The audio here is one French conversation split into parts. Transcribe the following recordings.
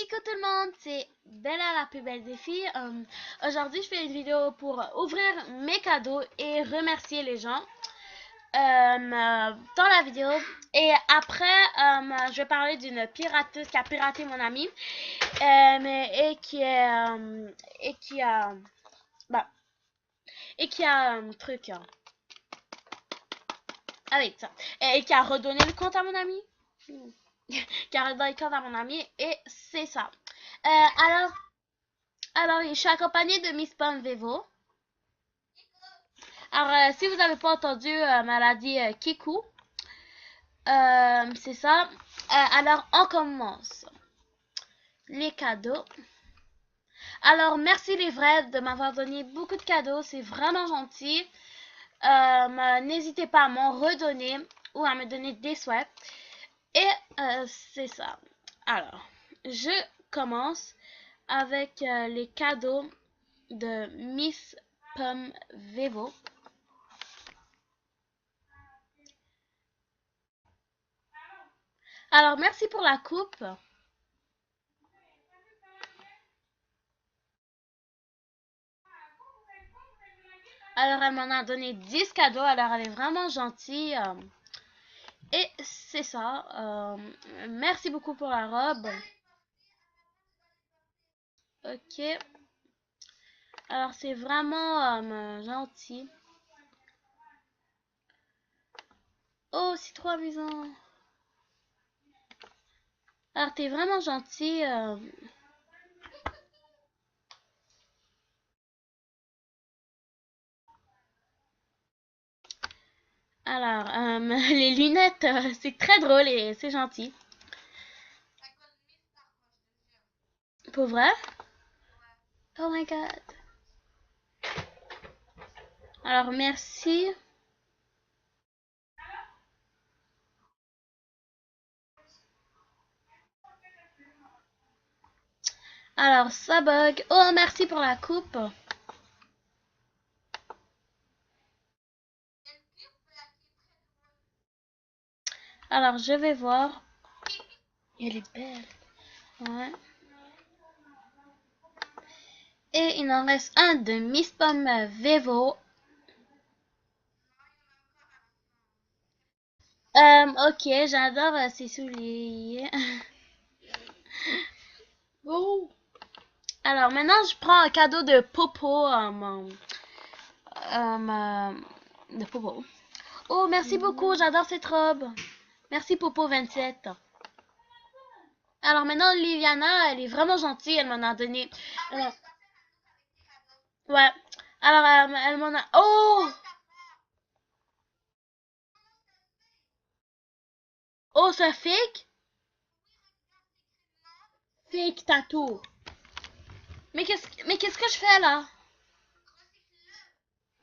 Coucou tout le monde, c'est Bella la plus belle des filles. Aujourd'hui, je fais une vidéo pour ouvrir mes cadeaux et remercier les gens dans la vidéo. Et après, je vais parler d'une pirateuse qui a piraté mon ami et qui a un truc avec ça et qui a redonné le compte à mon ami. Qui a redonné le compte à mon ami et c'est ça. Alors, je suis accompagnée de Miss Pomme Vevo. Alors, si vous n'avez pas entendu, elle a dit Kikou. C'est ça. Alors, on commence. Les cadeaux. Alors, merci les vrais de m'avoir donné beaucoup de cadeaux. C'est vraiment gentil. N'hésitez pas à m'en redonner ou à me donner des souhaits. Et c'est ça. Alors, je commence avec les cadeaux de Miss Pomme Vevo. Alors, merci pour la coupe. Alors, elle m'en a donné 10 cadeaux. Alors, elle est vraiment gentille. Et c'est ça. Merci beaucoup pour la robe. Ok. Alors, c'est vraiment gentil. Oh, c'est trop amusant. Alors, t'es vraiment gentil. Alors, les lunettes, c'est très drôle et c'est gentil. Pour vrai? Oh my god. Alors, merci. Alors, ça bug. Oh, merci pour la coupe. Alors, je vais voir. Elle est belle. Ouais. Et il en reste un de Miss Pomme Vevo. Ok, j'adore ses souliers. Oh. Alors, maintenant, je prends un cadeau de Popo. De Popo. Oh, merci beaucoup, j'adore cette robe. Merci Popo 27. Alors maintenant, Liliana, elle est vraiment gentille, elle m'en a donné. Ouais. Alors, elle m'en a... Oh! Oh, c'est fake? Fake tattoo. Mais qu'est-ce que je fais là?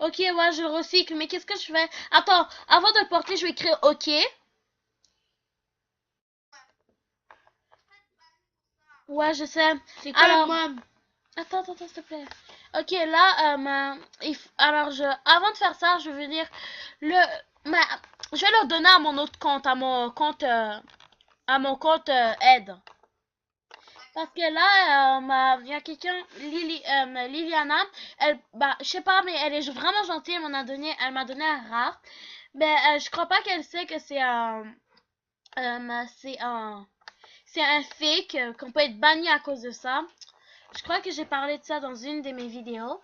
Ok, ouais, je le recycle, mais qu'est-ce que je fais? Attends, avant de le porter, je vais écrire OK. Ouais, je sais. C'est quoi, Alors, moi? attends, s'il te plaît. Ok, là, alors, avant de faire ça, je veux dire, je vais le donner à mon autre compte, à mon compte aide. Parce que là, il y a quelqu'un, Liliana, je sais pas, mais elle est vraiment gentille, elle m'a donné un rare. Mais je crois pas qu'elle sait que c'est c'est un fake, qu'on peut être banni à cause de ça. Je crois que j'ai parlé de ça dans une de mes vidéos.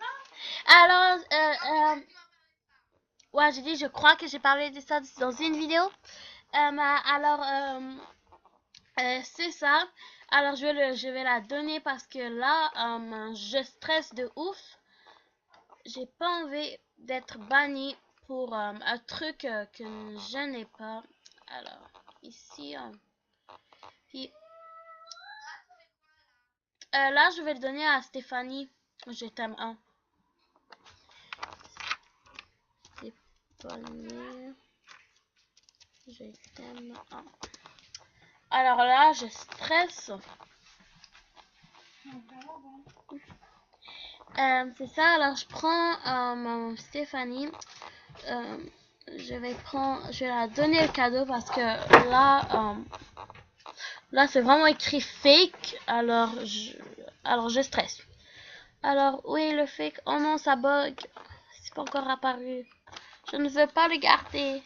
Alors, ouais, j'ai dit, je crois que j'ai parlé de ça dans une vidéo. C'est ça. Alors, je vais la donner parce que là, je stresse de ouf. J'ai pas envie d'être banni pour un truc que je n'ai pas. Alors, ici, puis là, je vais le donner à Stéphanie. Je t'aime un. Stéphanie. Je t'aime un. Alors là, je stresse. C'est ça, alors je prends mon Stéphanie. Je vais la donner le cadeau parce que là, Là, c'est vraiment écrit fake, alors je stresse. Alors, où est le fake? Oh non, ça bug. C'est pas encore apparu. Je ne veux pas le garder.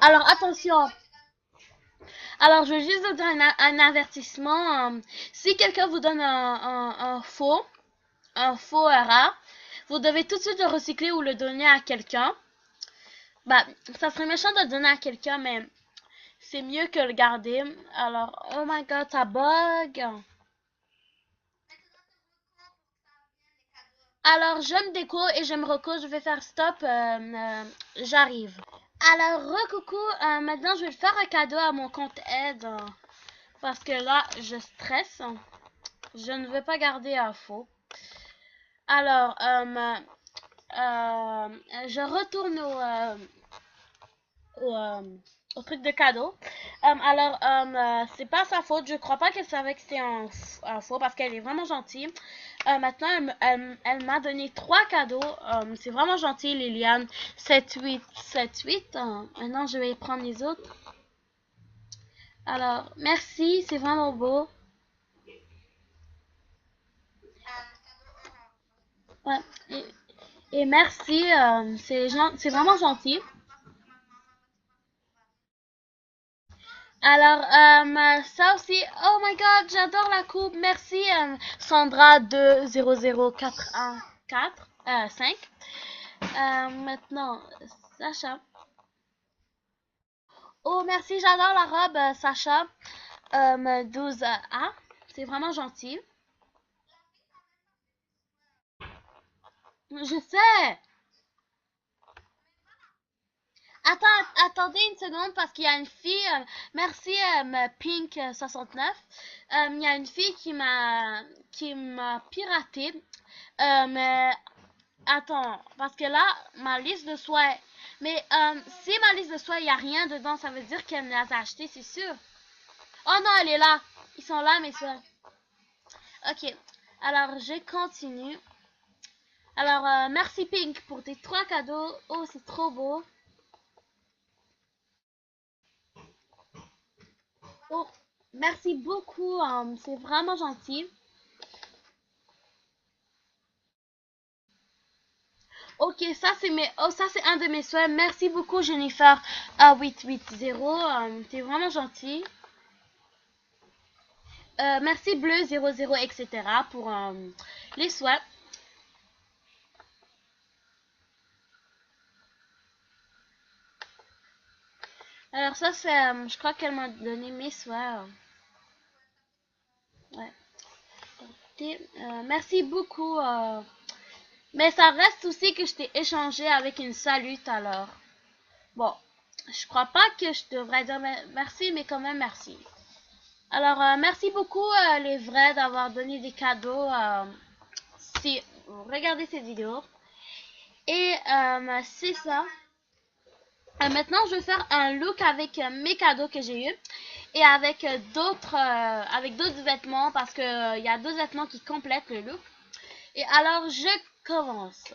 Alors, attention. Alors, je veux juste vous dire un avertissement. Si quelqu'un vous donne un faux rare, vous devez tout de suite le recycler ou le donner à quelqu'un. Bah, ça serait méchant de le donner à quelqu'un, mais c'est mieux que le garder. Alors, oh my god, ça bug. Alors, je me déco et je me recours. Je vais faire stop. J'arrive. Alors, recoucou. Maintenant, je vais faire un cadeau à mon compte aide. Parce que là, je stresse. Je ne veux pas garder un faux. Alors, je retourne au truc de cadeau. Alors, c'est pas sa faute. Je crois pas qu'elle savait que c'était un faux parce qu'elle est vraiment gentille. Maintenant, elle m'a donné 3 cadeaux. C'est vraiment gentil, Liliane. 7, 8. Maintenant, je vais prendre les autres. Alors, merci. C'est vraiment beau. Ouais. Et merci. C'est vraiment gentil. Alors, ça aussi, oh my god, j'adore la coupe. Merci, Sandra 200414 5. Maintenant, Sacha. Oh, merci, j'adore la robe, Sacha 12A. C'est vraiment gentil. Je sais. Attendez une seconde parce qu'il y a une fille. Merci, Pink 69. Il y a une fille qui m'a piraté. Mais attends, parce que là, ma liste de soins. Mais si ma liste de soins, il n'y a rien dedans, ça veut dire qu'elle me les a achetés, c'est sûr. Oh non, elle est là. Ils sont là, mes soins. Ok, alors je continue. Alors, merci Pink pour tes 3 cadeaux. Oh, c'est trop beau. Oh, merci beaucoup. C'est vraiment gentil. Ok, ça c'est un de mes souhaits. Merci beaucoup Jennifer à 880. T'es vraiment gentil. Merci Bleu 00 etc. pour les souhaits. Alors ça c'est, je crois qu'elle m'a donné mes souhaits. Ouais. Merci beaucoup. Mais ça reste aussi que je t'ai échangé avec une salute alors. Bon, je crois pas que je devrais dire merci, mais quand même merci. Alors, merci beaucoup les vrais d'avoir donné des cadeaux. Si vous regardez cette vidéo. Et c'est ça. Maintenant, je vais faire un look avec mes cadeaux que j'ai eu et avec d'autres vêtements parce que il y a 2 vêtements qui complètent le look. Et alors, je commence.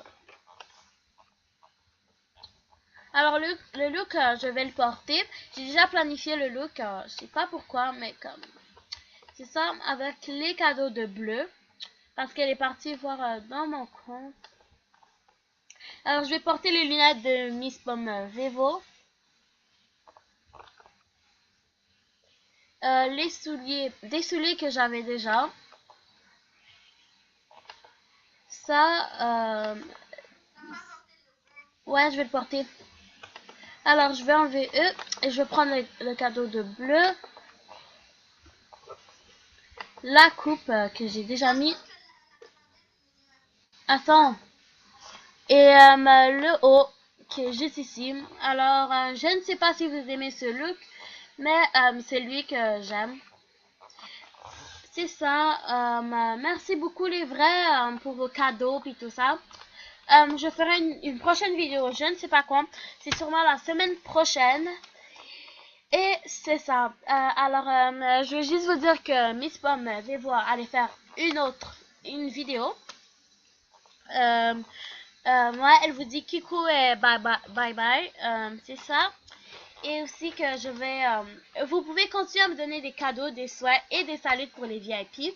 Alors, le look, je vais le porter. J'ai déjà planifié le look. Je sais pas pourquoi, mais comme c'est ça avec les cadeaux de bleu parce qu'elle est partie voir dans mon compte. Alors, je vais porter les lunettes de Miss Pomme Vevo. Des souliers que j'avais déjà. Ça, ouais, je vais le porter. Alors, je vais enlever eux et je vais prendre le cadeau de bleu. La coupe que j'ai déjà mis. Attends. Et le haut qui est juste ici. Alors, je ne sais pas si vous aimez ce look, mais c'est lui que j'aime. C'est ça. Merci beaucoup les vrais pour vos cadeaux et tout ça. Je ferai une prochaine vidéo, je ne sais pas quand. C'est sûrement la semaine prochaine. Et c'est ça. Alors, je vais juste vous dire que Miss Pomme va voir aller faire une vidéo. Moi, elle vous dit Kikou et bye bye. C'est ça. Et aussi que je vais... vous pouvez continuer à me donner des cadeaux, des souhaits et des saluts pour les VIP.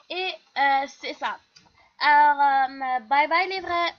Et c'est ça. Alors, bye bye les vrais.